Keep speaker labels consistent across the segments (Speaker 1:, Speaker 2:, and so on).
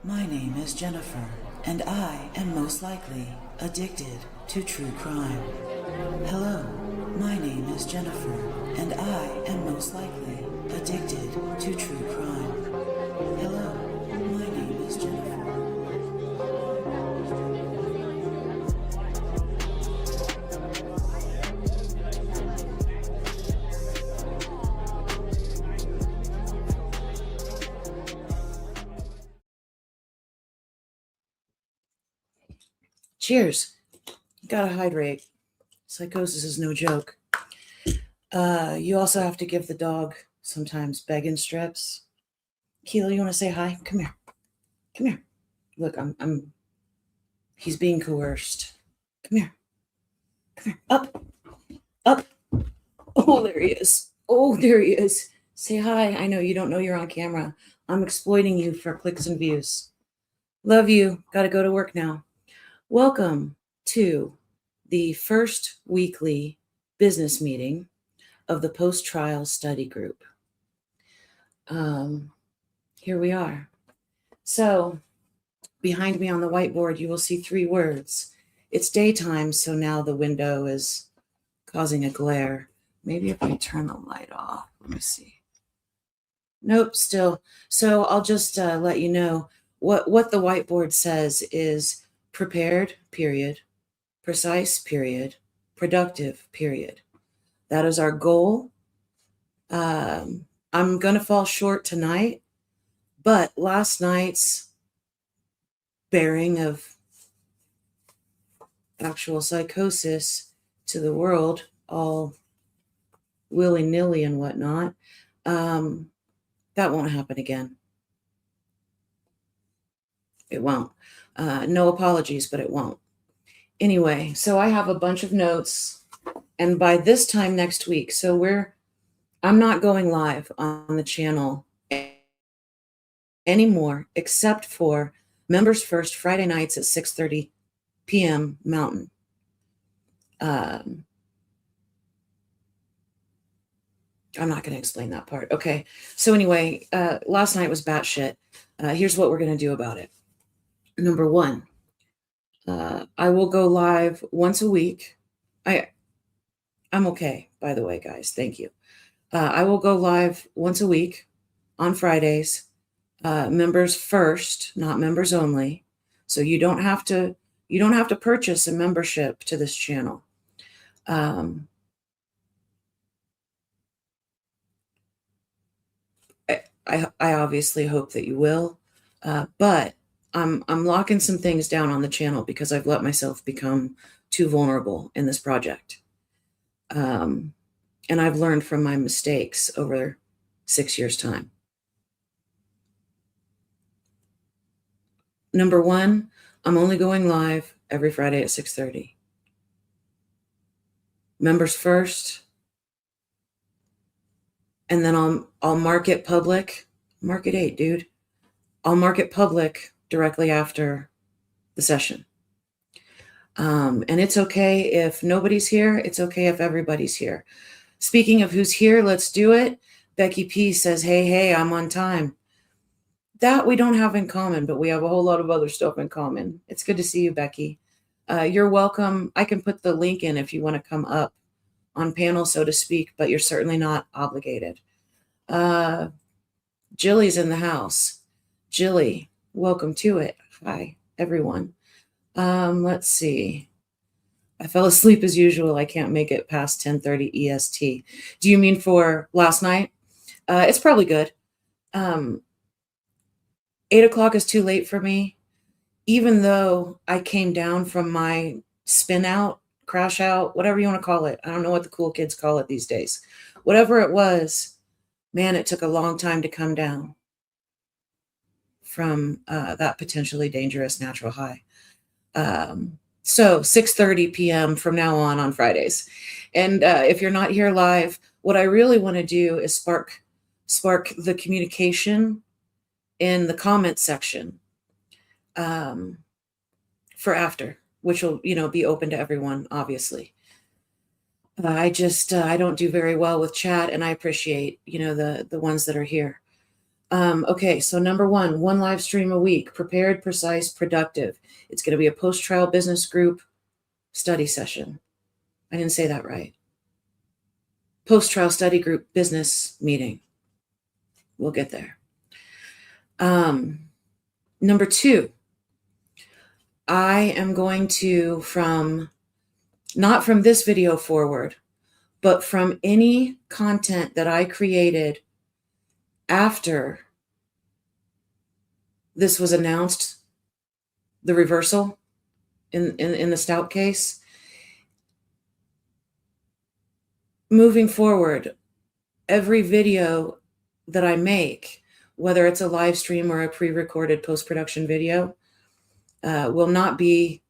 Speaker 1: My name is Jennifer, and I am most likely addicted to true crime. Hello, my name is Jennifer, and I am most likely addicted to true crime. Hello, my name is Jennifer. Cheers. Gotta hydrate. Psychosis is no joke. You also have to give the dog sometimes begging strips. Keela, you want to say hi? Come here. Come here. Look, he's being coerced. Come here. Come here. Up. Up. Oh, there he is. Oh, there he is. Say hi. I know you don't know you're on camera. I'm exploiting you for clicks and views. Love you. Gotta go to work now. Welcome to the first weekly business meeting of the post-trial study group. Here we are. So behind me on the whiteboard, you will see 3 words. It's daytime, so now the window is causing a glare. Maybe if I turn the light off, let me see. Nope, still. So I'll just let you know what the whiteboard says is prepared, period, precise, period, productive, period. That is our goal. I'm going to fall short tonight, but last night's bearing of actual psychosis to the world, all willy-nilly and whatnot, that won't happen again. It won't. No apologies, but it won't. Anyway, so I have a bunch of notes, and by this time next week, I'm not going live on the channel anymore, except for Members First Friday nights at 6:30 p.m. Mountain. I'm not going to explain that part. Okay. So anyway, last night was batshit. Here's what we're going to do about it. Number 1, I will go live once a week. I'm okay, by the way, guys. Thank you. I will go live once a week on Fridays. Members first, not members only. So you don't have to purchase a membership to this channel. I obviously hope that you will, but I'm locking some things down on the channel because I've let myself become too vulnerable in this project. And I've learned from my mistakes over 6 years' time. Number 1, I'm only going live every Friday at 6:30. Members first, and then I'll mark it public. Mark it 8, dude. I'll mark it public directly after the session. And it's okay if nobody's here. It's okay if everybody's here. Speaking of who's here, let's do it. Becky P says, hey, I'm on time. That we don't have in common, but we have a whole lot of other stuff in common. It's good to see you, Becky. You're welcome. I can put the link in if you want to come up on panel, so to speak, but you're certainly not obligated. Jilly's in the house. Jilly, welcome to it. Hi, everyone. Let's see. I fell asleep as usual. I can't make it past 10:30 EST. Do you mean for last night? It's probably good. 8 o'clock is too late for me. Even though I came down from my spin out, crash out, whatever you want to call it. I don't know what the cool kids call it these days. Whatever it was, man, it took a long time to come down from that potentially dangerous natural high. So 6:30 p.m. from now on Fridays. And if you're not here live, what I really want to do is spark the communication in the comment section for after, which will, be open to everyone, obviously. I don't do very well with chat, and I appreciate, the ones that are here. Okay, so number one live stream a week, prepared, precise, productive. It's going to be a post-trial business group study session. I didn't say that right. Post-trial study group business meeting. We'll get there. Number two, I am going to, not from this video forward, but from any content that I created after this was announced, the reversal in the Stout case, moving forward, every video that I make, whether it's a live stream or a pre-recorded post-production video, will not be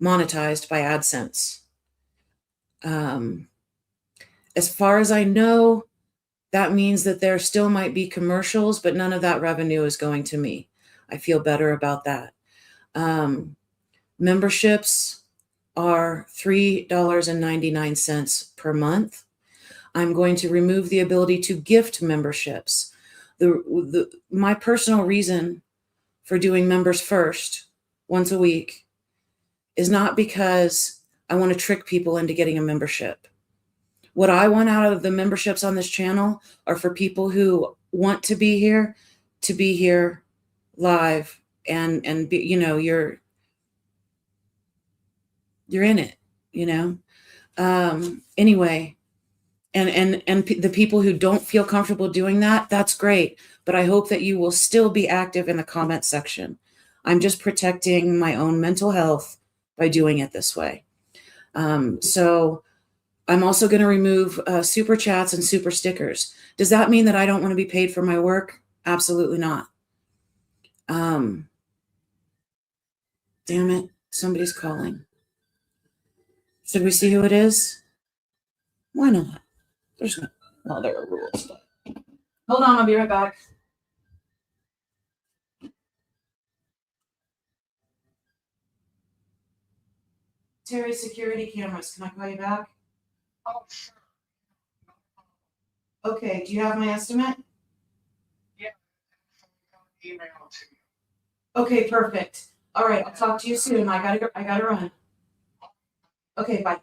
Speaker 1: monetized by AdSense. As far as I know, that means that there still might be commercials, but none of that revenue is going to me. I feel better about that. Memberships are $3.99 per month. I'm going to remove the ability to gift memberships. My personal reason for doing members first once a week is not because I want to trick people into getting a membership. What I want out of the memberships on this channel are for people who want to be here live and be, you're in it, anyway. And the people who don't feel comfortable doing that, that's great. But I hope that you will still be active in the comment section. I'm just protecting my own mental health by doing it this way. So I'm also going to remove super chats and super stickers. Does that mean that I don't want to be paid for my work? Absolutely not. Damn it. Somebody's calling. Should we see who it is? Why not? There are rules. Hold on, I'll be right back. Terry, security cameras. Can I call you back?
Speaker 2: Oh, sure.
Speaker 1: Okay, do you have my estimate?
Speaker 2: Yeah. Email to you.
Speaker 1: Okay, perfect. All right, I'll talk to you soon. I gotta run. Okay, bye.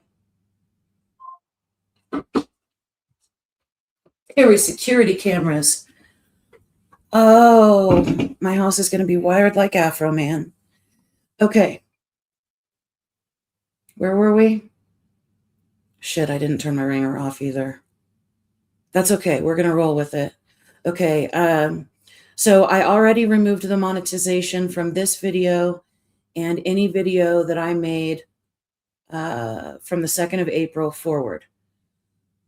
Speaker 1: Terry, security cameras. Oh, my house is gonna be wired like Afro Man. Okay. Where were we? Shit, I didn't turn my ringer off either. That's okay. We're going to roll with it. Okay. So I already removed the monetization from this video and any video that I made from the 2nd of April forward.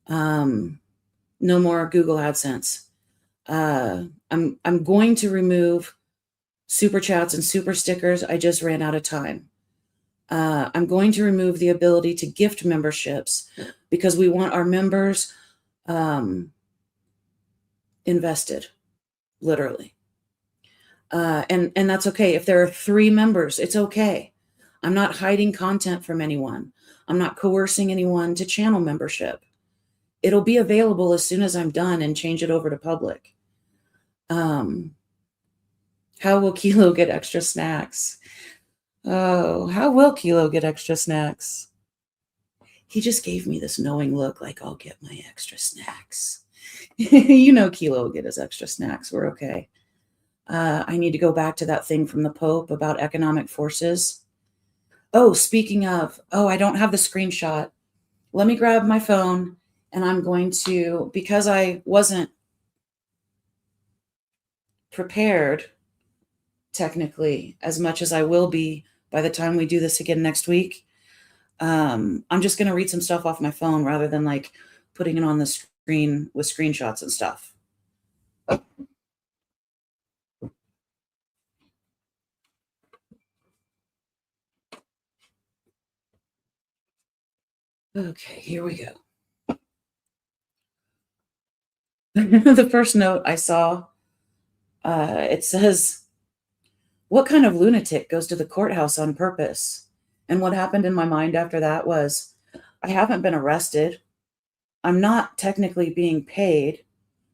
Speaker 1: No more Google AdSense. I'm going to remove super chats and super stickers. I just ran out of time. I'm going to remove the ability to gift memberships because we want our members invested, literally. And that's okay. If there are 3 members, it's okay. I'm not hiding content from anyone. I'm not coercing anyone to channel membership. It'll be available as soon as I'm done and change it over to public. How will Kilo get extra snacks? Oh, how will Kilo get extra snacks? He just gave me this knowing look like I'll get my extra snacks. Kilo will get his extra snacks. We're okay. I need to go back to that thing from the Pope about economic forces. Oh, speaking of, I don't have the screenshot. Let me grab my phone and I'm going to, because I wasn't prepared technically as much as I will be by the time we do this again next week. I'm just going to read some stuff off my phone rather than like putting it on the screen with screenshots and stuff. Okay, here we go. The first note I saw, it says, what kind of lunatic goes to the courthouse on purpose? And what happened in my mind after that was, I haven't been arrested. I'm not technically being paid.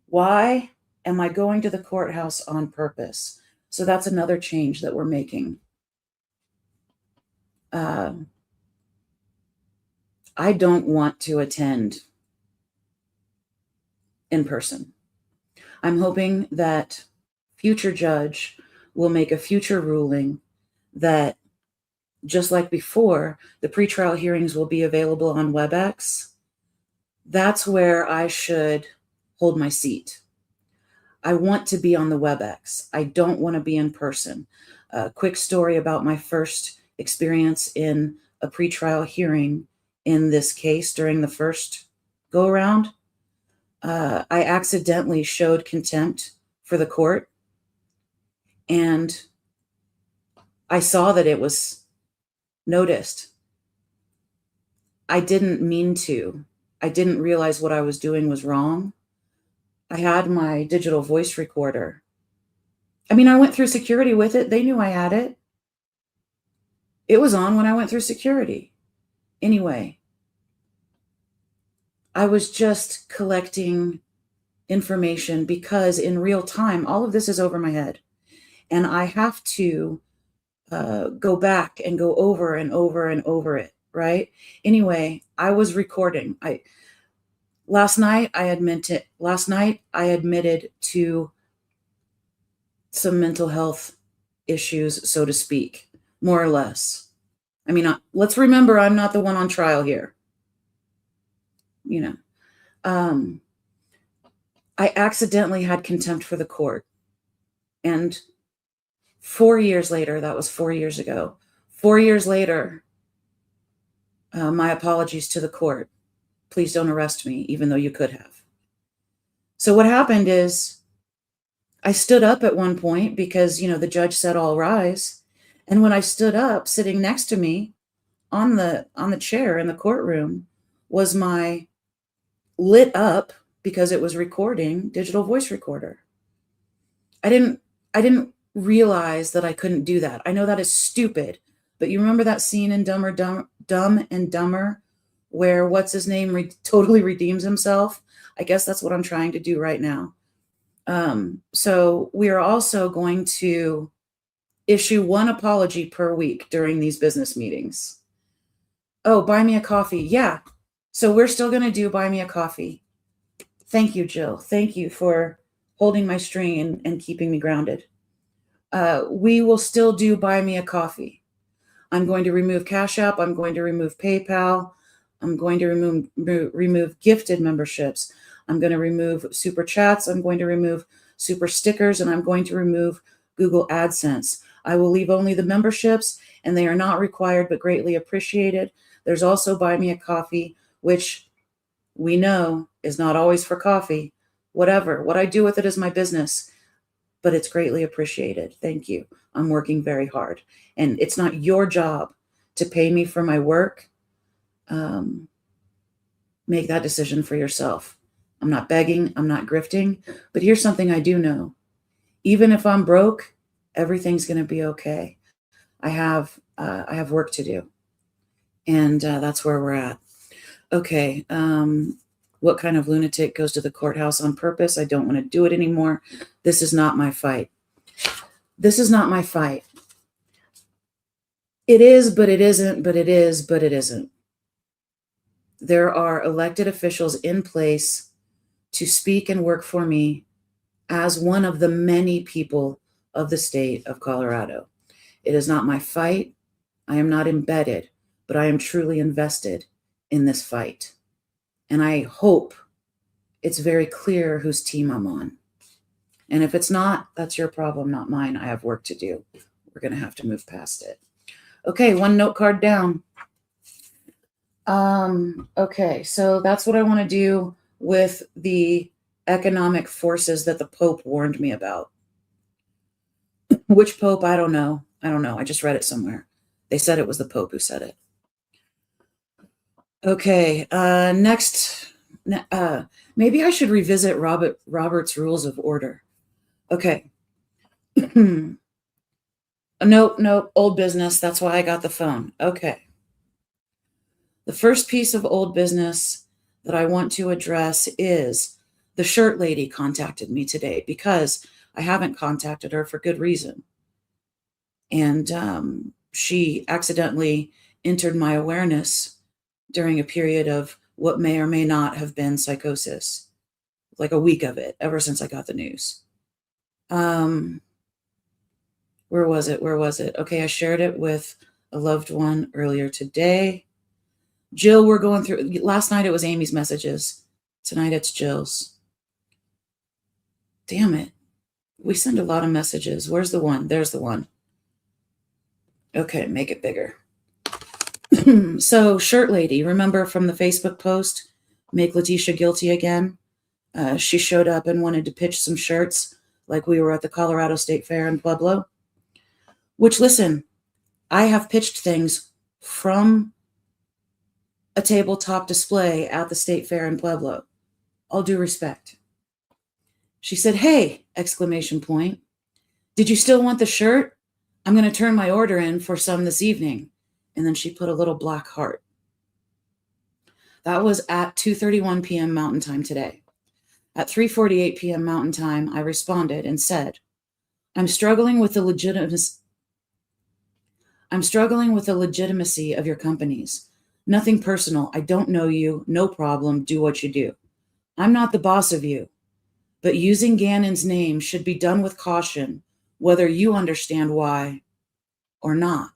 Speaker 1: Why? Am I going to the courthouse on purpose? So that's another change that we're making. I don't want to attend in person. I'm hoping that future judge will make a future ruling that, just like before, the pretrial hearings will be available on WebEx. That's where I should hold my seat. I want to be on the WebEx. I don't want to be in person. A quick story about my first experience in a pretrial hearing in this case during the first go around. I accidentally showed contempt for the court, and I saw that it was noticed. I didn't mean to. I didn't realize what I was doing was wrong. I had my digital voice recorder. I mean, I went through security with it. They knew I had it. It was on when I went through security. Anyway, I was just collecting information because in real time, all of this is over my head. And I have to go back and go over and over and over it, right? Anyway, I was recording. Last night I admitted to some mental health issues, so to speak, more or less. I mean, let's remember I'm not the one on trial here. I accidentally had contempt for the court. And 4 years later, that was 4 years ago, 4 years later, my apologies to the court. Please don't arrest me, even though you could have. So what happened is I stood up at one point because, the judge said all rise. And when I stood up, sitting next to me on the chair in the courtroom was my lit up, because it was recording, digital voice recorder. I didn't realize that I couldn't do that. I know that is stupid, but you remember that scene in Dumb and Dumber where what's his name totally redeems himself? I guess that's what I'm trying to do right now. So we are also going to issue one apology per week during these business meetings. Oh, buy me a coffee. Yeah. So we're still going to do buy me a coffee. Thank you, Jill. Thank you for holding my string and keeping me grounded. We will still do buy me a coffee. I'm going to remove Cash App. I'm going to remove PayPal. I'm going to remove gifted memberships. I'm going to remove super chats. I'm going to remove super stickers, and I'm going to remove Google AdSense. I will leave only the memberships, and they are not required but greatly appreciated. There's also buy me a coffee, which we know is not always for coffee. Whatever. What I do with it is my business, but it's greatly appreciated. Thank you. I'm working very hard, and it's not your job to pay me for my work. Make that decision for yourself. I'm not begging. I'm not grifting. But here's something I do know. Even if I'm broke, everything's going to be okay. I have work to do. And that's where we're at. Okay. What kind of lunatic goes to the courthouse on purpose? I don't want to do it anymore. This is not my fight. This is not my fight. It is, but it isn't, but it is, but it isn't. There are elected officials in place to speak and work for me as one of the many people of the state of Colorado. It is not my fight. I am not embedded, but I am truly invested in this fight. And I hope it's very clear whose team I'm on. And if it's not, that's your problem, not mine. I have work to do. We're going to have to move past it. Okay, one note card down. Okay, so that's what I want to do with the economic forces that the Pope warned me about. Which Pope? I don't know. I just read it somewhere. They said it was the Pope who said it. Okay, next, maybe I should revisit Robert's Rules of Order. Okay. Nope, old business. That's why I got the phone. Okay. The first piece of old business that I want to address is The shirt lady contacted me today because I haven't contacted her for good reason. And she accidentally entered my awareness during a period of what may or may not have been psychosis, like a week of it, ever since I got the news. Where was it? Okay, I shared it with a loved one earlier today. Jill, we're going through, last night it was Amy's messages. Tonight it's Jill's. Damn it. We send a lot of messages. Where's the one? There's the one. Okay, make it bigger. So, shirt lady, remember from the Facebook post, Make Letitia Guilty Again? She showed up and wanted to pitch some shirts like we were at the Colorado State Fair in Pueblo. Which, listen, I have pitched things from a tabletop display at the State Fair in Pueblo. All due respect. She said, hey, exclamation point. Did you still want the shirt? I'm going to turn my order in for some this evening. And then she put a little black heart. That was at 2:31 p.m. Mountain Time today. At 3:48 p.m. Mountain Time, I responded and said, I'm struggling with the legitimacy of your companies. Nothing personal. I don't know you. No problem. Do what you do. I'm not the boss of you. But using Gannon's name should be done with caution, whether you understand why or not.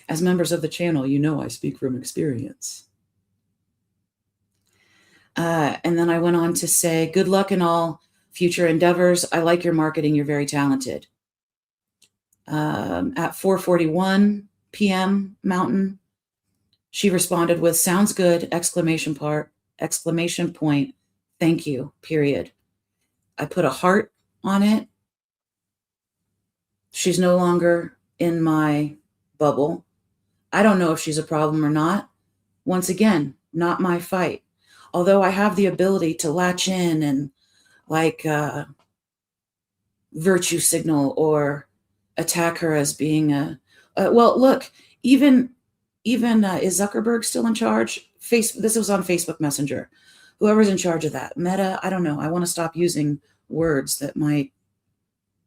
Speaker 1: As members of the channel, you know I speak from experience. And then I went on to say, good luck in all future endeavors. I like your marketing. You're very talented. At 4:41 p.m. Mountain, she responded with, sounds good, exclamation point, thank you, period. I put a heart on it. She's no longer in my bubble. I don't know if she's a problem or not. Once again, not my fight. Although I have the ability to latch in and virtue signal or attack her as being well, look, even is Zuckerberg still in charge? This was on Facebook Messenger. Whoever's in charge of that. Meta, I don't know. I want to stop using words that might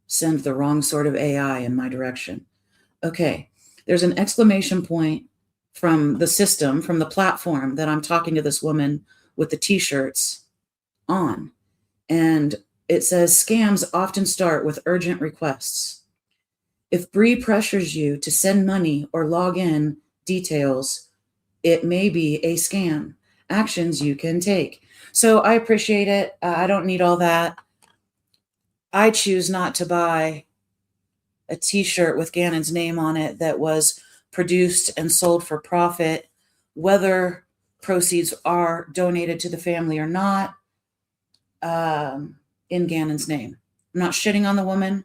Speaker 1: send the wrong sort of AI in my direction. Okay, there's an exclamation point from the system, from the platform that I'm talking to this woman with the t-shirts on. And it says, scams often start with urgent requests. If Bree pressures you to send money or log in details, it may be a scam. Actions you can take. So I appreciate it. I don't need all that. I choose not to buy a t-shirt with Gannon's name on it that was produced and sold for profit, whether proceeds are donated to the family or not, in Gannon's name. I'm not shitting on the woman.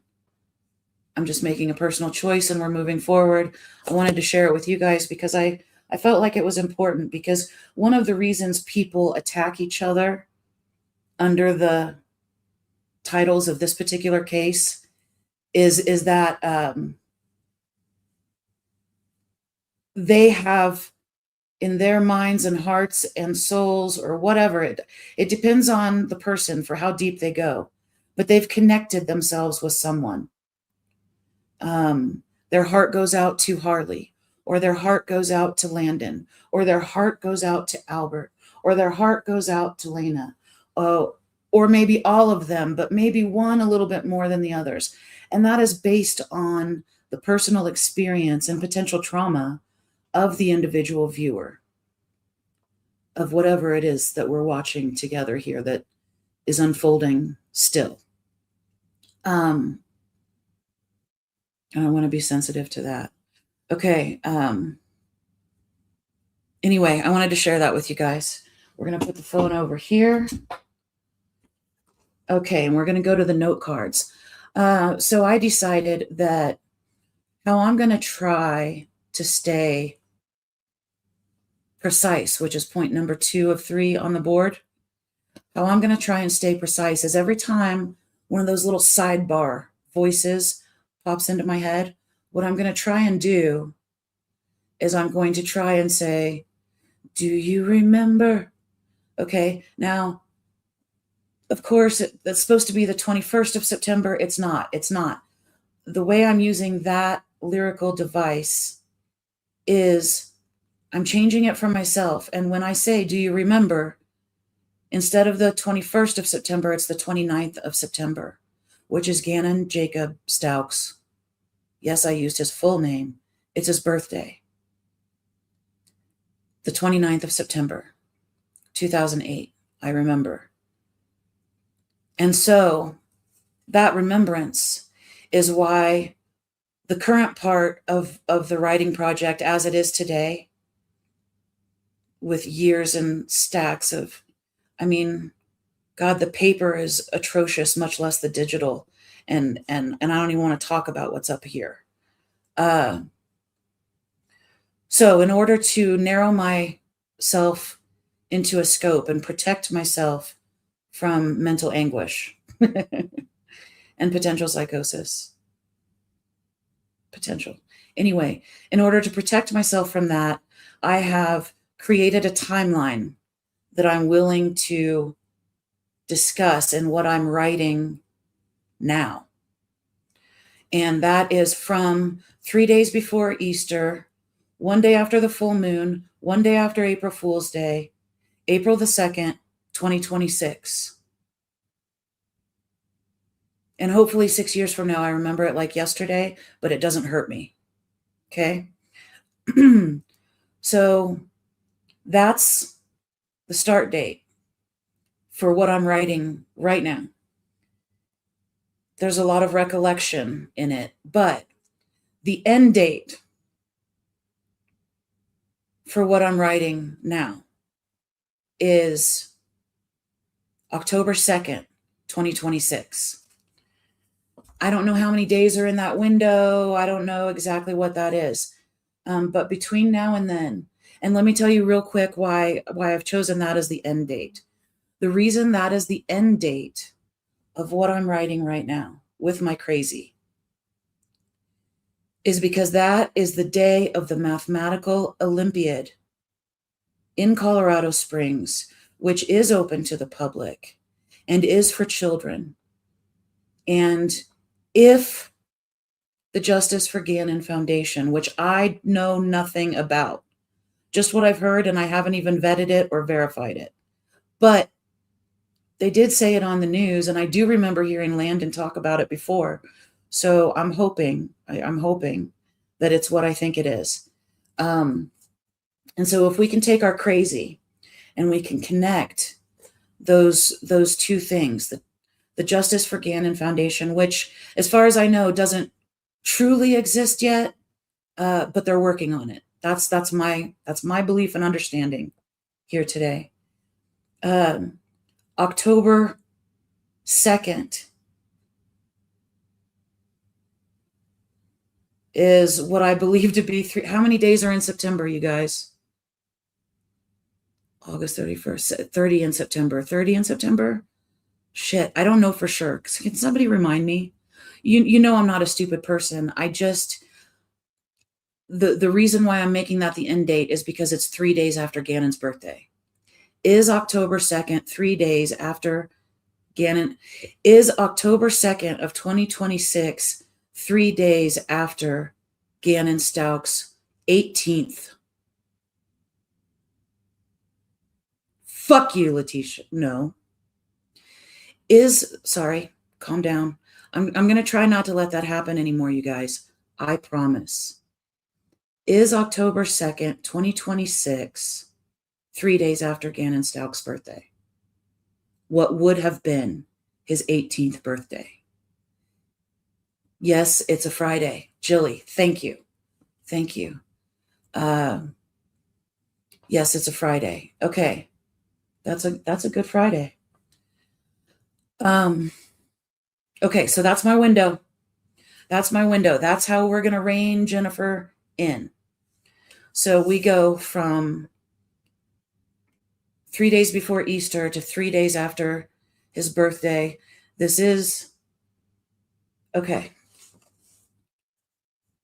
Speaker 1: I'm just making a personal choice and we're moving forward. I wanted to share it with you guys because I felt like it was important, because one of the reasons people attack each other under the titles of this particular case is that they have in their minds and hearts and souls, or whatever, it depends on the person for how deep they go, but they've connected themselves with someone. Their heart goes out to Harley, or their heart goes out to Landon, or their heart goes out to Albert, or their heart goes out to Lena, or maybe all of them, but maybe one a little bit more than the others. And that is based on the personal experience and potential trauma of the individual viewer, of whatever it is that we're watching together here that is unfolding still. And I want to be sensitive to that. Okay. Anyway, I wanted to share that with you guys. We're going to put the phone over here. Okay, and we're going to go to the note cards. So I decided that how I'm going to try to stay precise, which is point number 2 of 3 on the board. How I'm going to try and stay precise is every time one of those little sidebar voices pops into my head, what I'm going to try and do is I'm going to try and say, do you remember Okay, now, of course, that's supposed to be the 21st of September. It's not. It's not. The way I'm using that lyrical device is I'm changing it for myself. And when I say, do you remember? Instead of the 21st of September, it's the 29th of September, which is Gannon Jacob Staux. Yes, I used his full name. It's his birthday. The 29th of September, 2008. I remember. And so that remembrance is why the current part of the writing project as it is today, with years and stacks of, I mean, God, the paper is atrocious, much less the digital. And I don't even want to talk about what's up here. So in order to narrow myself into a scope and protect myself from mental anguish and potential psychosis, Anyway, in order to protect myself from that, I have created a timeline that I'm willing to discuss in what I'm writing now. And that is from 3 days before Easter, 1 day after the full moon, 1 day after April Fool's Day, April the 2nd, 2026. And hopefully 6 years from now, I remember it like yesterday, but it doesn't hurt me. Okay? So that's the start date for what I'm writing right now. There's a lot of recollection in it, but the end date for what I'm writing now is October 2nd, 2026. I don't know how many days are in that window. I don't know exactly what that is. But between now and then, and let me tell you real quick why I've chosen that as the end date. The reason that is the end date of what I'm writing right now with my crazy is because that is the day of the Mathematical Olympiad in Colorado Springs, which is open to the public and is for children. And if the Justice for Gannon Foundation, which I know nothing about, just what I've heard, and I haven't even vetted it or verified it, but they did say it on the news, and I do remember hearing Landon talk about it before. So I'm hoping that it's what I think it is. And so if we can take our crazy and we can connect those two things, the Justice for Gannon Foundation, which, as far as I know, doesn't truly exist yet, but they're working on it. That's my belief and understanding here today. October 2nd is what I believe to be how many days are in September, you guys? August 31st, 30 in September, 30 in September? Shit, I don't know for sure. Can somebody remind me? You know I'm not a stupid person. I just, the reason why I'm making that the end date is because it's 3 days after Gannon's birthday. Is October 2nd, 3 days after Gannon? Is October 2nd of 2026, 3 days after Gannon Staux' 18th? Fuck you, Letitia. No. Sorry, calm down. I'm going to try not to let that happen anymore, you guys. I promise. Is October 2nd, 2026, 3 days after Gannon Staux' birthday? What would have been his 18th birthday? Yes, it's a Friday. Jilly, thank you. Thank you. Yes, it's a Friday. Okay. That's a good Friday. Okay, so that's my window. That's my window. That's how we're going to rein Jennifer in. So we go from 3 days before Easter to 3 days after his birthday. This is, okay.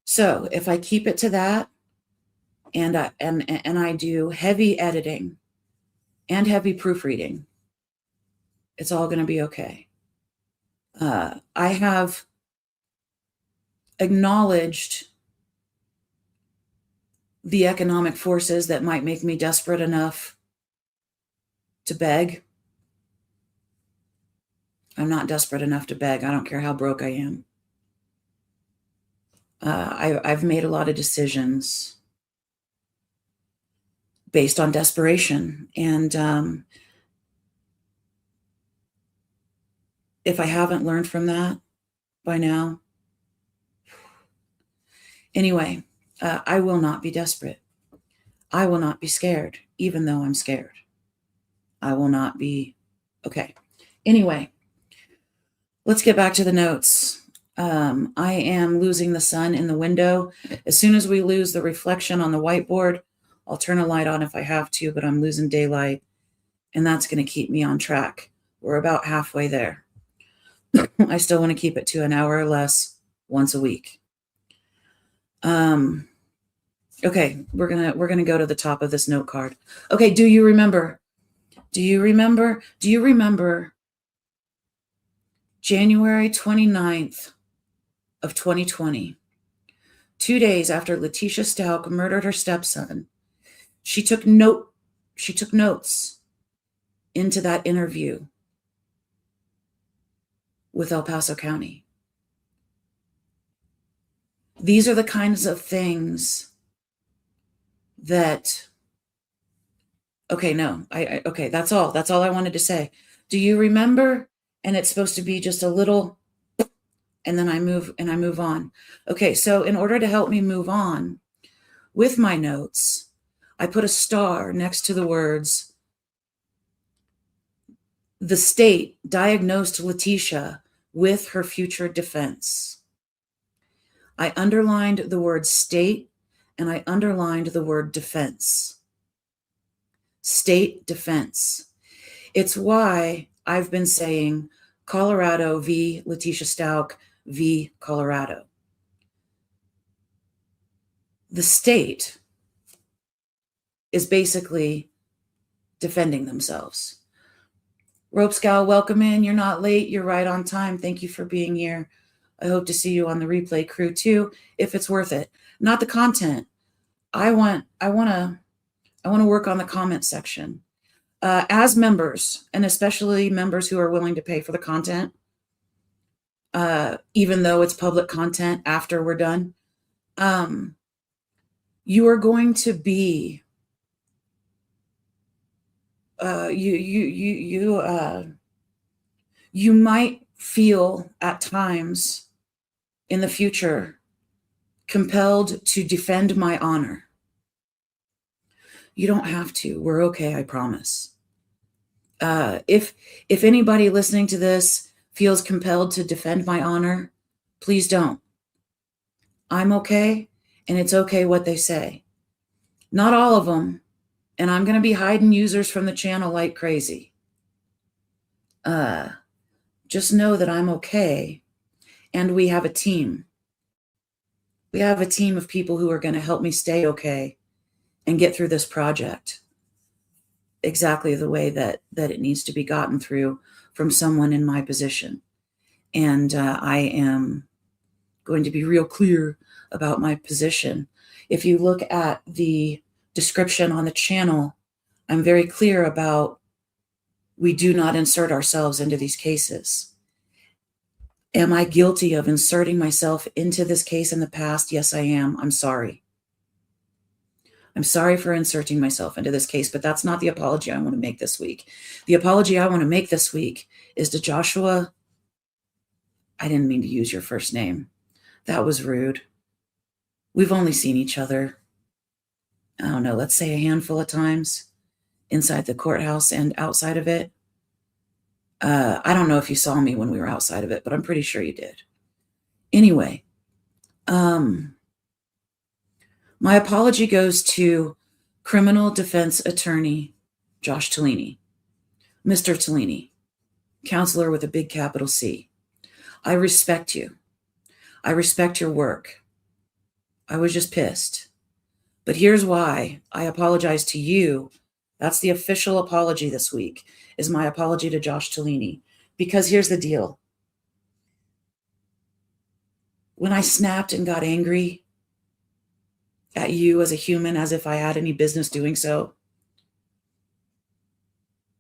Speaker 1: So if I keep it to that, and I do heavy editing, and heavy proofreading. It's all going to be okay. I have acknowledged the economic forces that might make me desperate enough to beg. I'm not desperate enough to beg. I don't care how broke I am. I've made a lot of decisions based on desperation. And if I haven't learned from that by now, anyway, I will not be desperate. I will not be scared, even though I'm scared. I will not be. Okay. Anyway, let's get back to the notes. I am losing the sun in the window. As soon as we lose the reflection on the whiteboard, I'll turn a light on if I have to, but I'm losing daylight, and that's going to keep me on track. We're about halfway there. I still want to keep it to an hour or less once a week. Okay, we're gonna go to the top of this note card. Okay, do you remember January 29th of 2020, 2 days after Letitia Stalk murdered her stepson? She took notes into that interview with El Paso County. These are the kinds of things that, okay, no, okay, that's all I wanted to say. Do you remember? And it's supposed to be just a little, and then I move on. Okay, so in order to help me move on with my notes, I put a star next to the words, the state diagnosed Letitia with her future defense. I underlined the word state and I underlined the word defense. State defense. It's why I've been saying Colorado v. Letitia Stalk v. Colorado. The state is basically defending themselves. Rope Scowl, welcome in. You're not late. You're right on time. Thank you for being here. I hope to see you on the replay crew too, if it's worth it. Not the content. I want to work on the comment section. As members, and especially members who are willing to pay for the content, even though it's public content after we're done, you are going to be you might feel at times in the future compelled to defend my honor. You don't have to. We're okay, I promise. If anybody listening to this feels compelled to defend my honor, please don't. I'm okay, and it's okay what they say. Not all of them, and I'm going to be hiding users from the channel like crazy. Just know that I'm okay, and we have a team. We have a team of people who are going to help me stay okay and get through this project exactly the way that it needs to be gotten through from someone in my position. And I am going to be real clear about my position. If you look at the description on the channel, I'm very clear about we do not insert ourselves into these cases. Am I guilty of inserting myself into this case in the past? Yes, I am. I'm sorry. I'm sorry for inserting myself into this case, but that's not the apology I want to make this week. The apology I want to make this week is to Joshua. I didn't mean to use your first name. That was rude. We've only seen each other, I don't know, let's say a handful of times inside the courthouse and outside of it. I don't know if you saw me when we were outside of it, but I'm pretty sure you did. Anyway, my apology goes to criminal defense attorney Josh Tellini, Mr. Tellini, counselor with a big capital C. I respect you. I respect your work. I was just pissed. But here's why I apologize to you That's the official apology this week, is my apology to Josh Tellini. Because here's the deal. When I snapped and got angry at you as a human, as if I had any business doing so,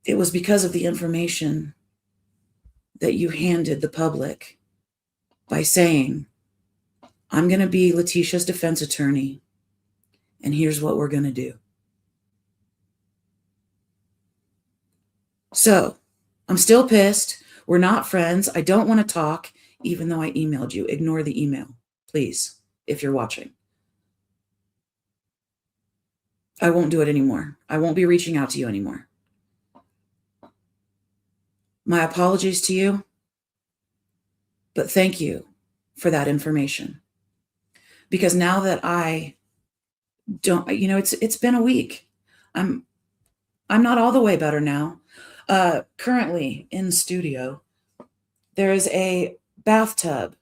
Speaker 1: it was because of the information that you handed the public by saying, I'm going to be Letitia's defense attorney, and here's what we're going to do. So I'm still pissed. We're not friends. I don't want to talk, even though I emailed you. Ignore the email, please, if you're watching. I won't do it anymore. I won't be reaching out to you anymore. My apologies to you, but thank you for that information. Because now that I don't, it's been a week. I'm not all the way better now. Currently in studio, there is a bathtub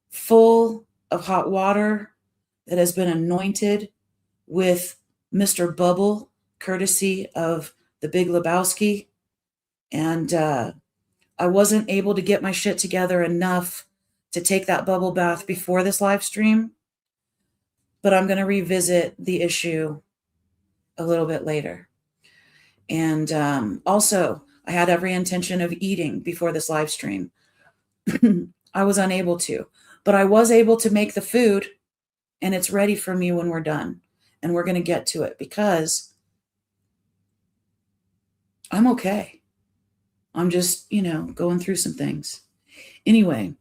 Speaker 1: full of hot water that has been anointed with Mr. Bubble, courtesy of the Big Lebowski. And I wasn't able to get my shit together enough to take that bubble bath before this live stream, but I'm going to revisit the issue a little bit later. And also, I had every intention of eating before this live stream. I was unable to, but I was able to make the food, and it's ready for me when we're done. And we're going to get to it because I'm okay. I'm just, going through some things. Anyway,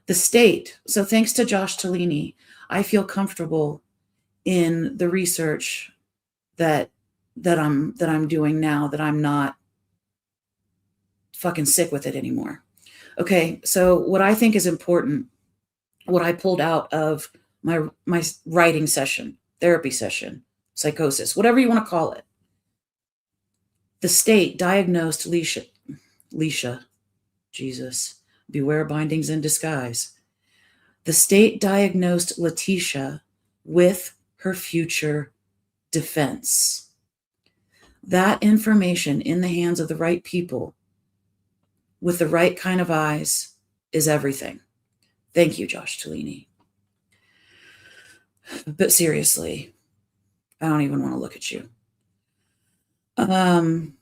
Speaker 1: the state. So thanks to Josh Tellini, I feel comfortable in the research that I'm doing now, that I'm not fucking sick with it anymore. Okay, so what I think is important, what I pulled out of my writing session, therapy session, psychosis, whatever you want to call it. The state diagnosed Leisha, Jesus, beware bindings in disguise. The state diagnosed Letitia with her future defense. That information in the hands of the right people with the right kind of eyes is everything. Thank you, Josh Tellini. But seriously, I don't even want to look at you. But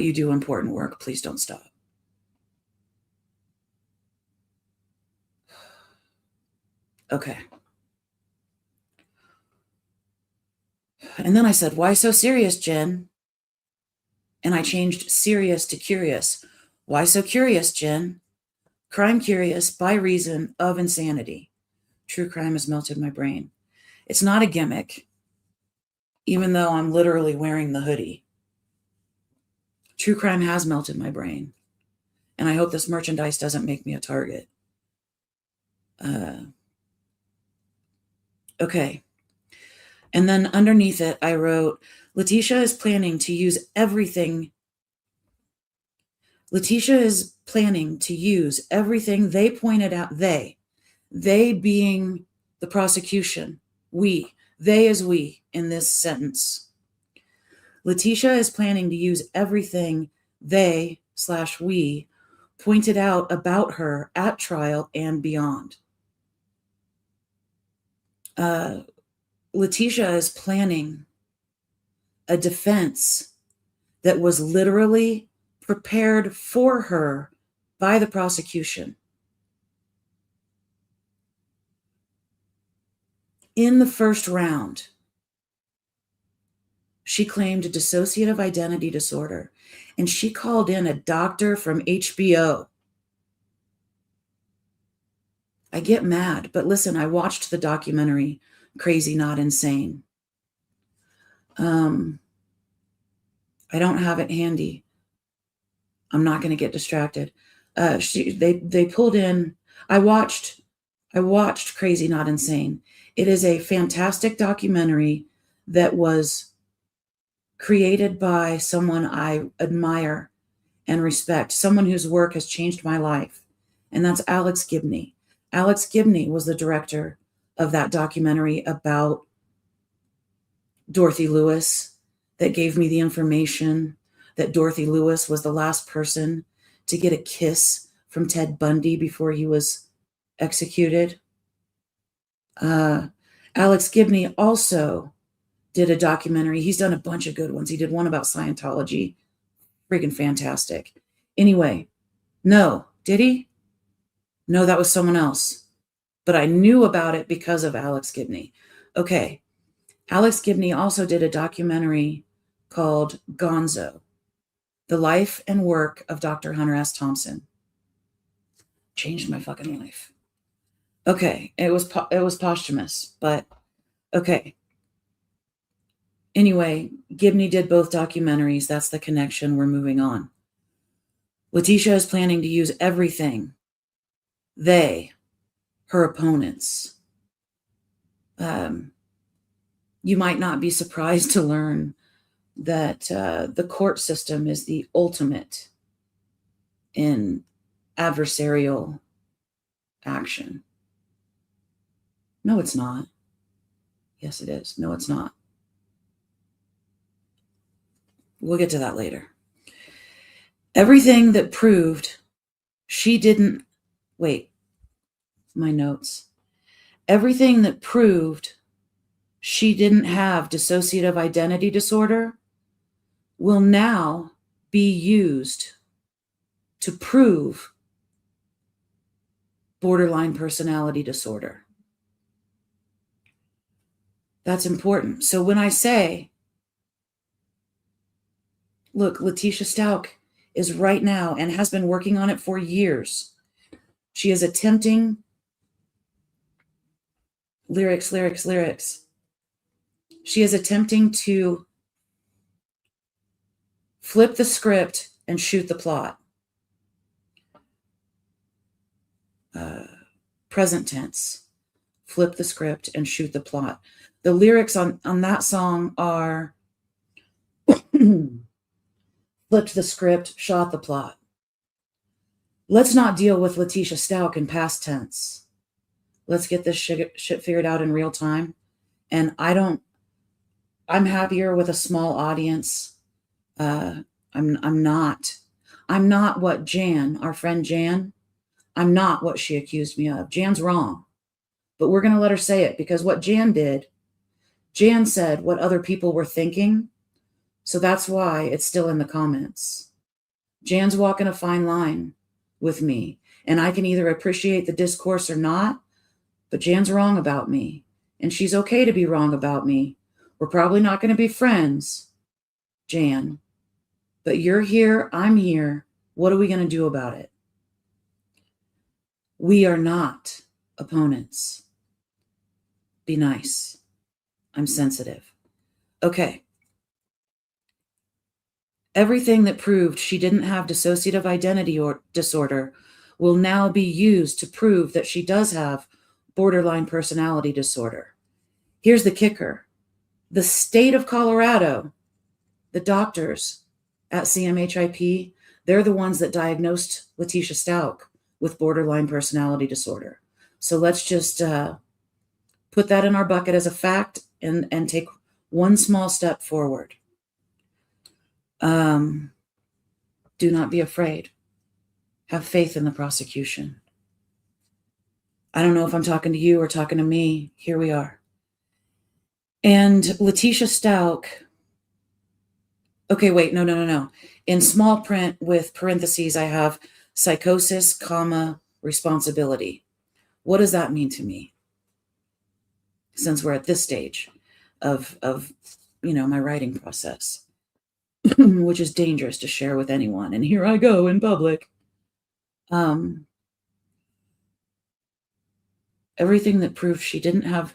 Speaker 1: you do important work. Please don't stop. Okay. And then I said, why so serious, Jen? And I changed serious to curious. Why so curious, Jen? Crime curious by reason of insanity. True crime has melted my brain. It's not a gimmick, even though I'm literally wearing the hoodie. True crime has melted my brain. And I hope this merchandise doesn't make me a target. Okay. And then underneath it, I wrote, Letitia is planning to use everything. Letitia is planning to use everything they pointed out. They being the prosecution, they as we in this sentence. Letitia is planning to use everything they/we pointed out about her at trial and beyond. Letitia is planning a defense that was literally prepared for her by the prosecution. In the first round, she claimed a dissociative identity disorder, and she called in a doctor from HBO. I get mad, but listen, I watched the documentary Crazy Not Insane. I don't have it handy. I'm not going to get distracted. They pulled in. I watched Crazy Not Insane. It is a fantastic documentary that was created by someone I admire and respect, someone whose work has changed my life, and that's Alex Gibney. Alex Gibney was the director of that documentary about Dorothy Lewis that gave me the information that Dorothy Lewis was the last person to get a kiss from Ted Bundy before he was executed. Alex Gibney also did a documentary. He's done a bunch of good ones. He did one about Scientology. Freaking fantastic. Anyway, no, did he? No, that was someone else. But I knew about it because of Alex Gibney. Okay. Alex Gibney also did a documentary called Gonzo, The Life and Work of Dr. Hunter S. Thompson. Changed my fucking life. Okay, it was posthumous, but okay. Anyway, Gibney did both documentaries. That's the connection. We're moving on. Letitia is planning to use everything. They, her opponents. You might not be surprised to learn that the court system is the ultimate in adversarial action. No, it's not. Yes, it is. No, it's not. We'll get to that later. Everything that proved she didn't, wait, my notes. Everything that proved she didn't have dissociative identity disorder will now be used to prove borderline personality disorder. That's important. So when I say, look, Letitia Stout is right now and has been working on it for years. She is attempting lyrics. She is attempting to flip the script and shoot the plot. Present tense. Flip the script and shoot the plot. The lyrics on that song are flipped the script, shot the plot. Let's not deal with Letitia Stout in past tense. Let's get this shit figured out in real time. And I'm happier with a small audience. I'm not what Jan, our friend Jan, I'm not what she accused me of. Jan's wrong. But we're going to let her say it, because what Jan did, Jan said what other people were thinking. So that's why it's still in the comments. Jan's walking a fine line with me, and I can either appreciate the discourse or not, but Jan's wrong about me, and she's okay to be wrong about me. We're probably not going to be friends, Jan, but you're here, I'm here. What are we going to do about it? We are not opponents. Be nice. I'm sensitive. Okay. Everything that proved she didn't have dissociative identity disorder will now be used to prove that she does have borderline personality disorder. Here's the kicker. The state of Colorado, the doctors at CMHIP, they're the ones that diagnosed Letitia Stout with borderline personality disorder. So let's just put that in our bucket as a fact and take one small step forward. Do not be afraid. Have faith in the prosecution. I don't know if I'm talking to you or talking to me. Here we are. And Letitia Stout. Okay, wait, no. In small print with parentheses, I have psychosis, comma, responsibility. What does that mean to me? Since we're at this stage of my writing process, which is dangerous to share with anyone. And here I go in public. Everything that proved she didn't have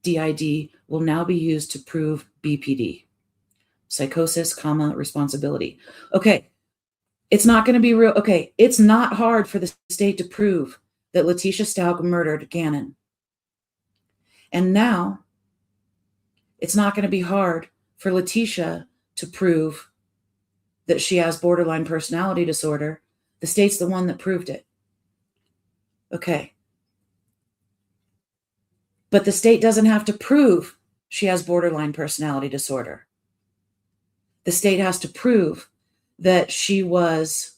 Speaker 1: DID will now be used to prove BPD. Psychosis, comma, responsibility. Okay. It's not going to be real. Okay. It's not hard for the state to prove that Letitia Stout murdered Gannon. And now it's not going to be hard for Letitia to prove that she has borderline personality disorder. The state's the one that proved it. Okay. But the state doesn't have to prove she has borderline personality disorder. The state has to prove that she was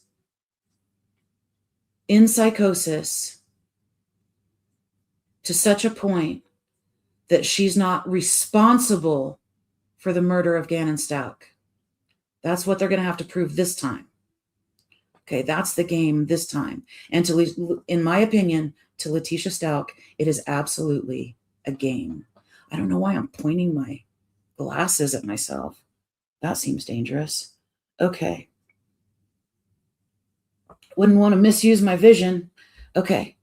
Speaker 1: in psychosis to such a point that she's not responsible for the murder of Gannon Stout. That's what they're going to have to prove this time. Okay, that's the game this time. And in my opinion, to Letitia Stout, it is absolutely a game. I don't know why I'm pointing my glasses at myself. That seems dangerous. Okay. Wouldn't want to misuse my vision. Okay.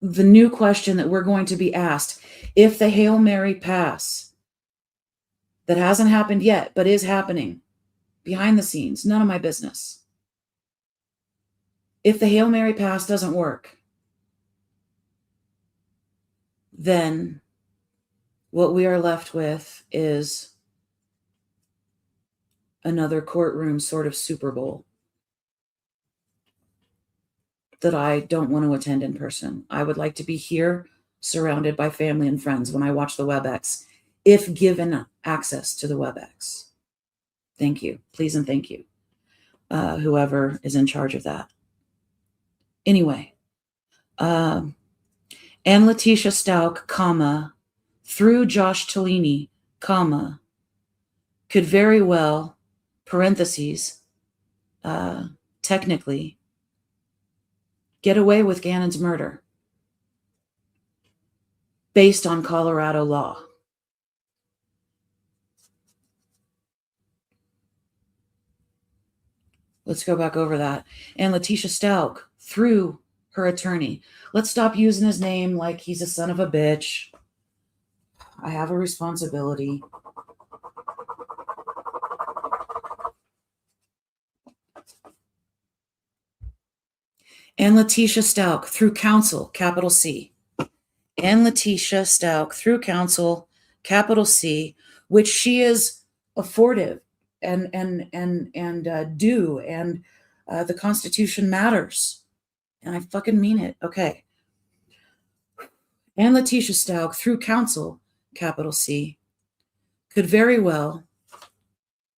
Speaker 1: The new question that we're going to be asked, if the Hail Mary pass, that hasn't happened yet, but is happening behind the scenes, none of my business. If the Hail Mary pass doesn't work, then what we are left with is another courtroom sort of Super Bowl that I don't want to attend in person. I would like to be here surrounded by family and friends when I watch the WebEx, if given access to the WebEx. Thank you. Please and thank you. Whoever is in charge of that. Anyway, and Letitia Stout, comma, through Josh Tellini, comma, could very well, parentheses, technically, get away with Gannon's murder based on Colorado law. Let's go back over that. And Letitia Stout, through her attorney. Let's stop using his name like he's a son of a bitch. I have a responsibility. And Letitia Stout, through counsel, capital C. And Letitia Stout, through counsel, capital C, which she is afforded and due, and the Constitution matters. And I fucking mean it. Okay. And Letitia Stout, through counsel, capital C, could very well,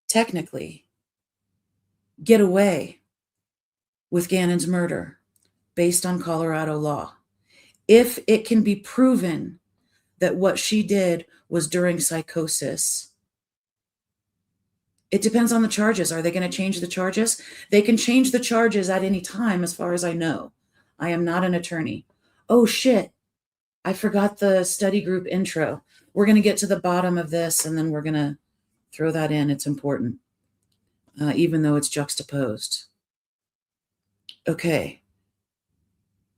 Speaker 1: technically, get away with Gannon's murder based on Colorado law, if it can be proven that what she did was during psychosis. It depends on the charges. Are they going to change the charges? They can change the charges at any time, as far as I know. I am not an attorney. Oh, shit. I forgot the study group intro. We're going to get to the bottom of this, and then we're going to throw that in. It's important, even though it's juxtaposed. Okay.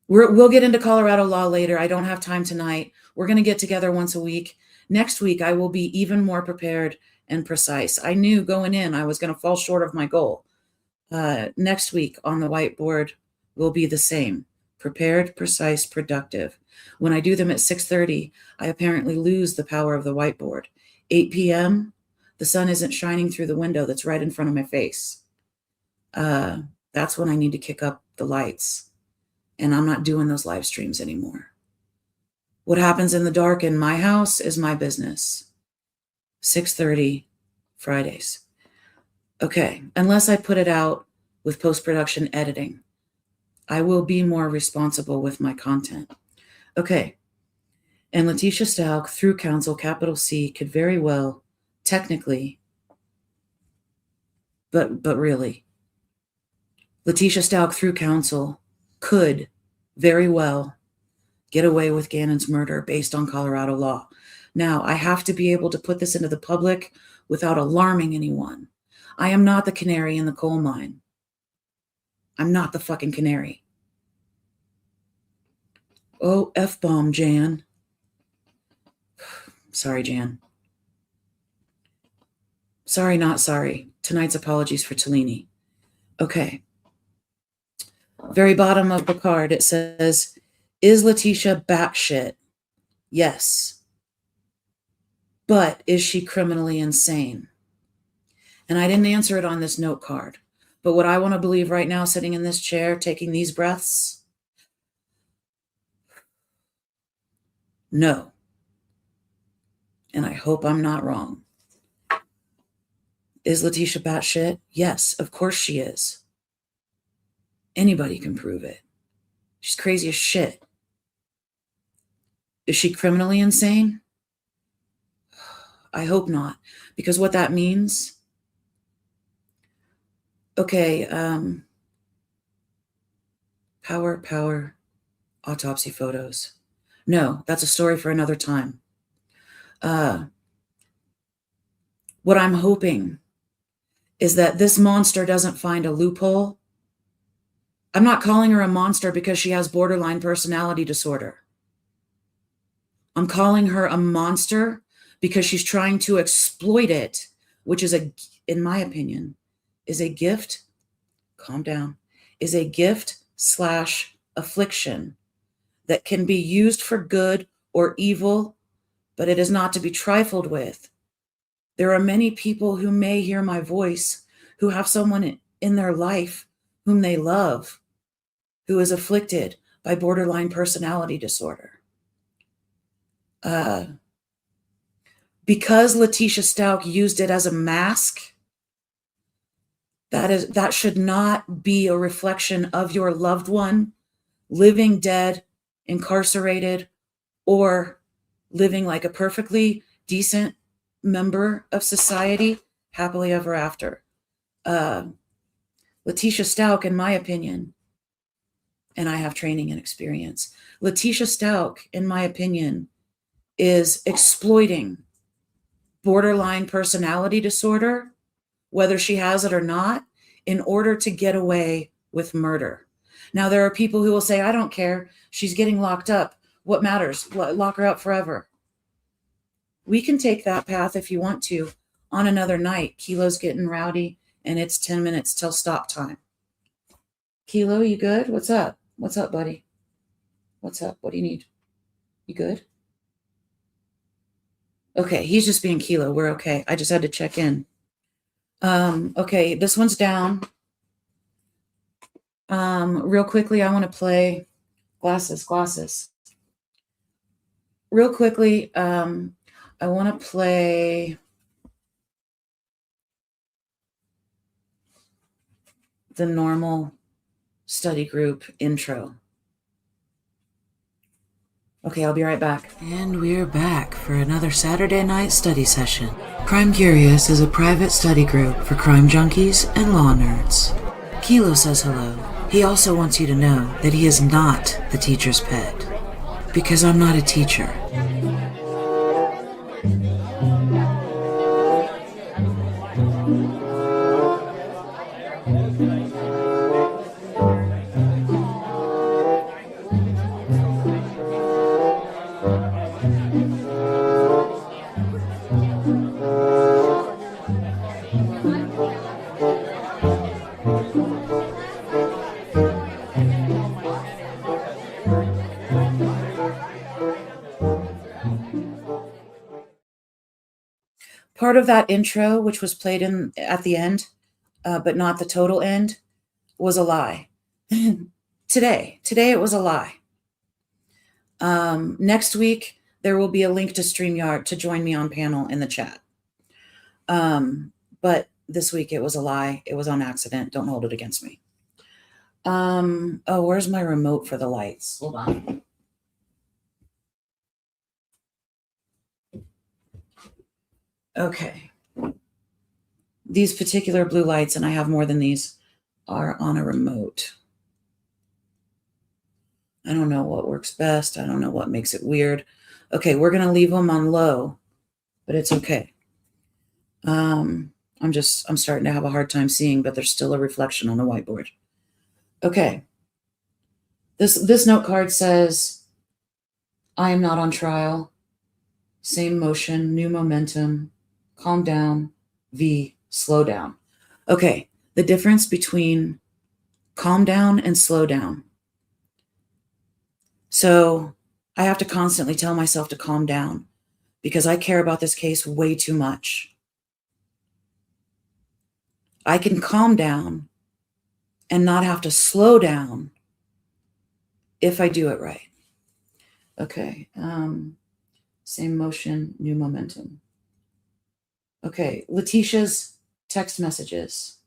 Speaker 1: We'll get into Colorado law later. I don't have time tonight. We're going to get together once a week. Next week, I will be even more prepared and precise. I knew going in I was going to fall short of my goal. Next week on the whiteboard will be the same. Prepared, precise, productive. When I do them at 6:30, I apparently lose the power of the whiteboard. 8 p.m., the sun isn't shining through the window that's right in front of my face. That's when I need to kick up the lights. And I'm not doing those live streams anymore. What happens in the dark in my house is my business. 6:30 Fridays. Okay, unless I put it out with post-production editing, I will be more responsible with my content. Okay, and Letitia Stout, through counsel, capital C, could very well, technically, but really, Letitia Stout, through counsel, could very well get away with Gannon's murder based on Colorado law. Now, I have to be able to put this into the public without alarming anyone. I am not the canary in the coal mine. I'm not the fucking canary. Oh, F-bomb, Jan. Sorry, Jan. Sorry, not sorry. Tonight's apologies for Tellini. Okay. Very bottom of the card, it says, is Letitia batshit? Yes. But is she criminally insane? And I didn't answer it on this note card. But what I want to believe right now, sitting in this chair, taking these breaths, no. and I hope I'm not wrong. Is Letitia batshit? Yes, of course she is. Anybody can prove it. She's crazy as shit. Is she criminally insane? I hope not, because what that means, okay, power, autopsy photos. No, that's a story for another time. What I'm hoping is that this monster doesn't find a loophole. I'm not calling her a monster because she has borderline personality disorder. I'm calling her a monster because she's trying to exploit it, which is in my opinion, is a gift. Calm down. Is a gift / affliction that can be used for good or evil, but it is not to be trifled with. There are many people who may hear my voice who have someone in their life whom they love who is afflicted by borderline personality disorder. Because Letitia Stout used it as a mask, that should not be a reflection of your loved one living dead, incarcerated, or living like a perfectly decent member of society, happily ever after. Letitia Stout, in my opinion, and I have training and experience, Letitia Stout, in my opinion, is exploiting borderline personality disorder, whether she has it or not, in order to get away with murder. Now, there are people who will say, I don't care. She's getting locked up. What matters? Lock her up forever. We can take that path if you want to on another night. Kilo's getting rowdy, and it's 10 minutes till stop time. Kilo, you good? What's up? What's up, buddy? What's up? What do you need? You good? Okay, he's just being Kilo. We're okay. I just had to check in. Okay, this one's down. Real quickly, I want to play glasses. Real quickly, I want to play the normal study group intro. Okay, I'll be right back. And we're back for another Saturday night study session. Crime Curious is a private study group for crime junkies and law nerds. Kilo says hello. He also wants you to know that he is not the teacher's pet, because I'm not a teacher. Part of that intro, which was played in at the end, but not the total end, was a lie. Today it was a lie. Next week, there will be a link to StreamYard to join me on panel in the chat. But this week it was a lie. It was on accident. Don't hold it against me. Oh, where's my remote for the lights? Hold on. Okay. These particular blue lights, and I have more than these, are on a remote. I don't know what works best. I don't know what makes it weird. Okay, we're going to leave them on low, but it's okay. I'm starting to have a hard time seeing, but there's still a reflection on the whiteboard. Okay. This note card says, I am not on trial. Same motion, new momentum, calm down, V, slow down. Okay, the difference between calm down and slow down. So I have to constantly tell myself to calm down because I care about this case way too much. I can calm down and not have to slow down if I do it right. Okay. Same motion, new momentum. Okay, Letitia's text messages.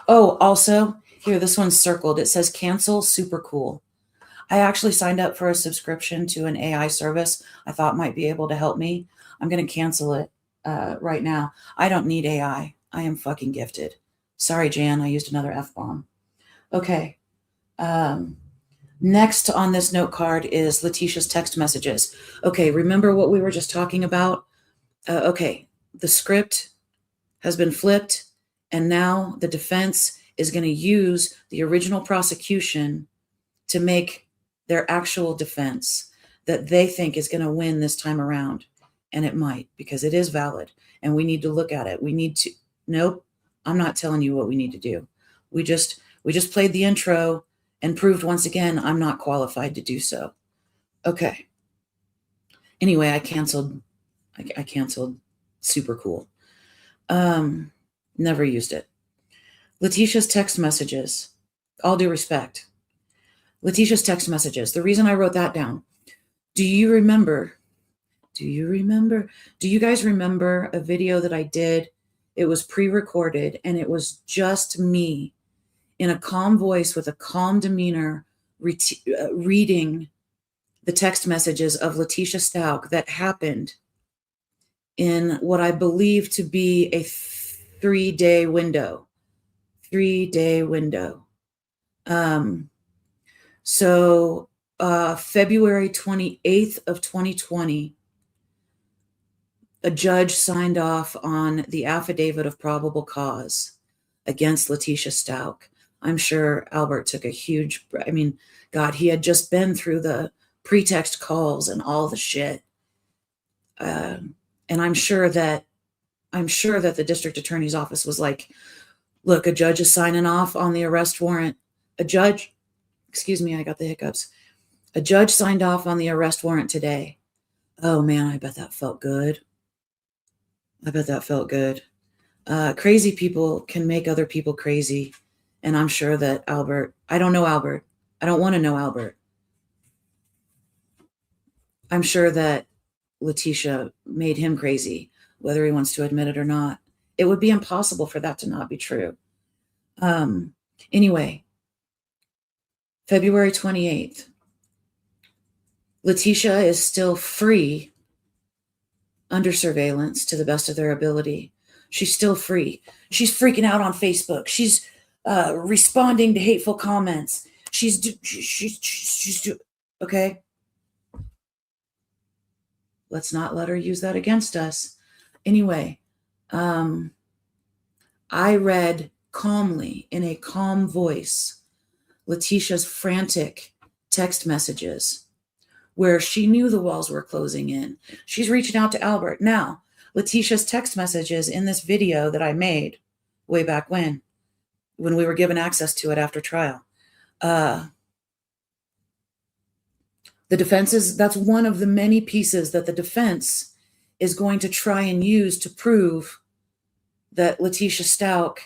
Speaker 1: Oh, also, here, this one's circled. It says cancel, super cool. I actually signed up for a subscription to an AI service I thought might be able to help me. I'm going to cancel it right now. I don't need AI. I am fucking gifted. Sorry, Jan, I used another F-bomb. Okay. Next on this note card is Letitia's text messages. Okay, remember what we were just talking about? Okay, the script has been flipped, and now the defense is going to use the original prosecution to make their actual defense that they think is going to win this time around. And it might, because it is valid, and we need to look at it. We need to, nope, I'm not telling you what we need to do. We just played the intro and proved once again I'm not qualified to do so. Okay. Anyway, I canceled super cool. Never used it. Letitia's text messages. All due respect. Letitia's text messages. The reason I wrote that down. Do you guys remember a video that I did? It was pre-recorded, and it was just me in a calm voice with a calm demeanor reading the text messages of Letitia Stout that happened in what I believe to be a 3-day window. 3-day window. So February 28th of 2020, a judge signed off on the affidavit of probable cause against Letitia Stout. I'm sure Albert took a huge, God, he had just been through the pretext calls and all the shit. And I'm sure that the district attorney's office was like, look, a judge is signing off on the arrest warrant. I got the hiccups. A judge signed off on the arrest warrant today. Oh man, I bet that felt good. Crazy people can make other people crazy. And I'm sure that Albert, I don't know Albert. I don't want to know Albert. I'm sure that Letitia made him crazy, whether he wants to admit it or not. It would be impossible for that to not be true. Anyway, February 28th, Letitia is still free under surveillance to the best of their ability. She's still free. She's freaking out on Facebook. She's responding to hateful comments. Okay. Let's not let her use that against us. Anyway, I read calmly, in a calm voice, Letitia's frantic text messages where she knew the walls were closing in. She's reaching out to Albert. Now, Letitia's text messages in this video that I made way back when we were given access to it after trial. The defense that's one of the many pieces that the defense is going to try and use to prove that Letitia Stout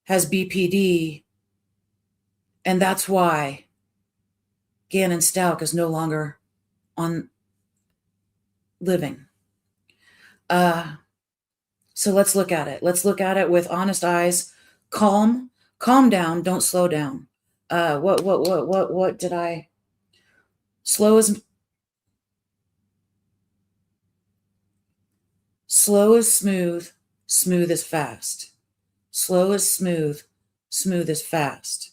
Speaker 1: has BPD, and that's why Gannon Stout is no longer on living. So let's look at it. Let's look at it with honest eyes. Calm down. Don't slow down. What did I? Slow is smooth. Smooth is fast. Slow is smooth. Smooth is fast.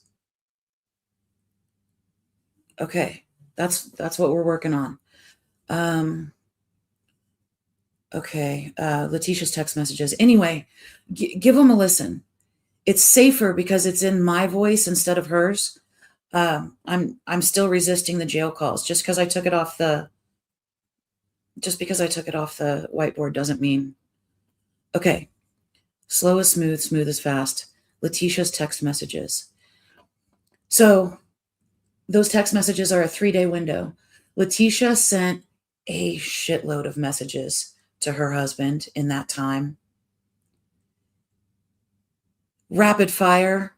Speaker 1: Okay, that's what we're working on. Okay, Letitia's text messages. Anyway, give them a listen. It's safer because it's in my voice instead of hers. I'm still resisting the jail calls. Just because I took it off the whiteboard doesn't mean. Okay, slow is smooth. Smooth is fast. Letitia's text messages. So those text messages are a 3-day window. Letitia sent a shitload of messages to her husband in that time. Rapid fire,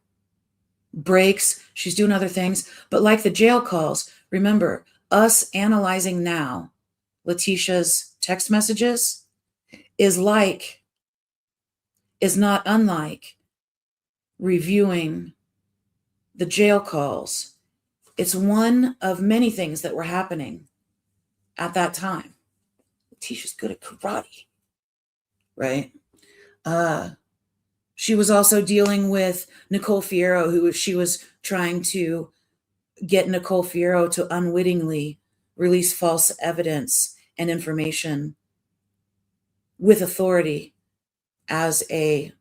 Speaker 1: breaks, she's doing other things. But like the jail calls, remember, us analyzing now Letitia's text messages is not unlike reviewing the jail calls. It's one of many things that were happening at that time. Letitia's good at karate, right? She was also dealing with Nicole Fierro, who she was trying to get Nicole Fierro to unwittingly release false evidence and information with authority as a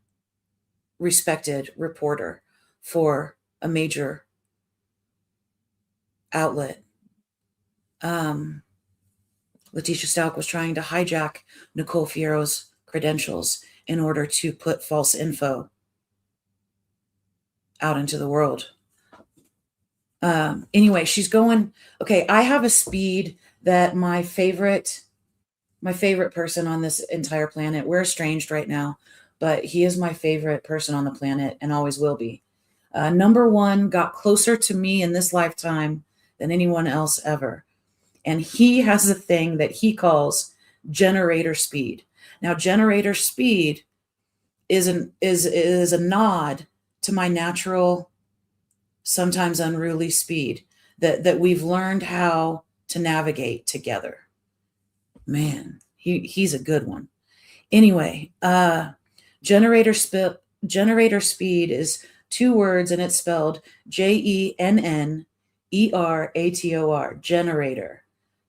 Speaker 1: respected reporter for a major outlet. Letitia Stalk was trying to hijack Nicole Fierro's credentials in order to put false info out into the world. Anyway, she's going, okay, I have a speed that my favorite person on this entire planet, we're estranged right now, but he is my favorite person on the planet and always will be. Number one got closer to me in this lifetime than anyone else ever. And he has a thing that he calls generator speed. Now, generator speed is a nod to my natural, sometimes unruly speed that we've learned how to navigate together. Man, he's a good one. Anyway, generator speed is 2 words and it's spelled JENNERATOR,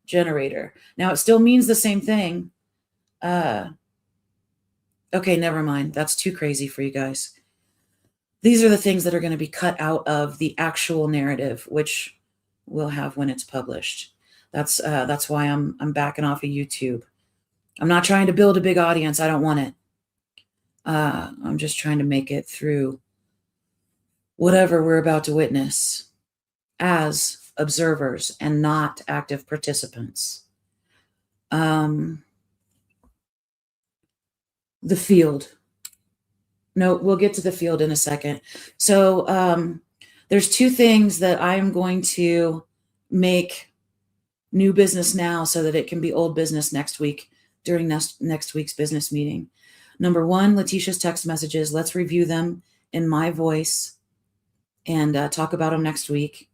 Speaker 1: generator. Now it still means the same thing. Okay, never mind. That's too crazy for you guys. These are the things that are going to be cut out of the actual narrative, which we'll have when it's published. That's why I'm backing off of YouTube. I'm not trying to build a big audience. I don't want it. I'm just trying to make it through whatever we're about to witness as observers and not active participants. The field. No, we'll get to the field in a second. So there's 2 things that I'm going to make new business now so that it can be old business next week during next week's business meeting. Number 1, Letitia's text messages. Let's review them in my voice and talk about them next week.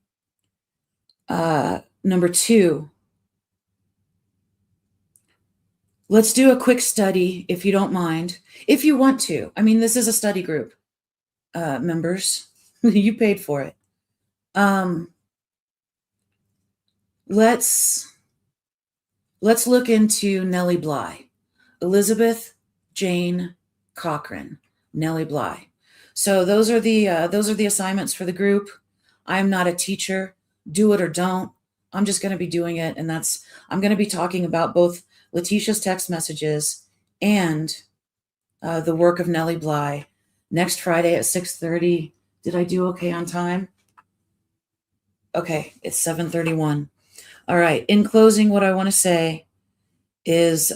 Speaker 1: Number 2, let's do a quick study, if you don't mind. If you want to. I mean, this is a study group. Members, you paid for it. Let's look into Nellie Bly. Elizabeth Jane Cochran, Nellie Bly. So those are the assignments for the group. I'm not a teacher. Do it or don't. I'm just going to be doing it, and I'm going to be talking about both Letitia's text messages and the work of Nellie Bly next Friday at 6:30. Did I do okay on time? Okay, it's 7:31. All right. In closing, what I want to say is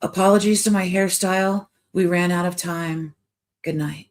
Speaker 1: apologies to my hairstyle. We ran out of time. Good night.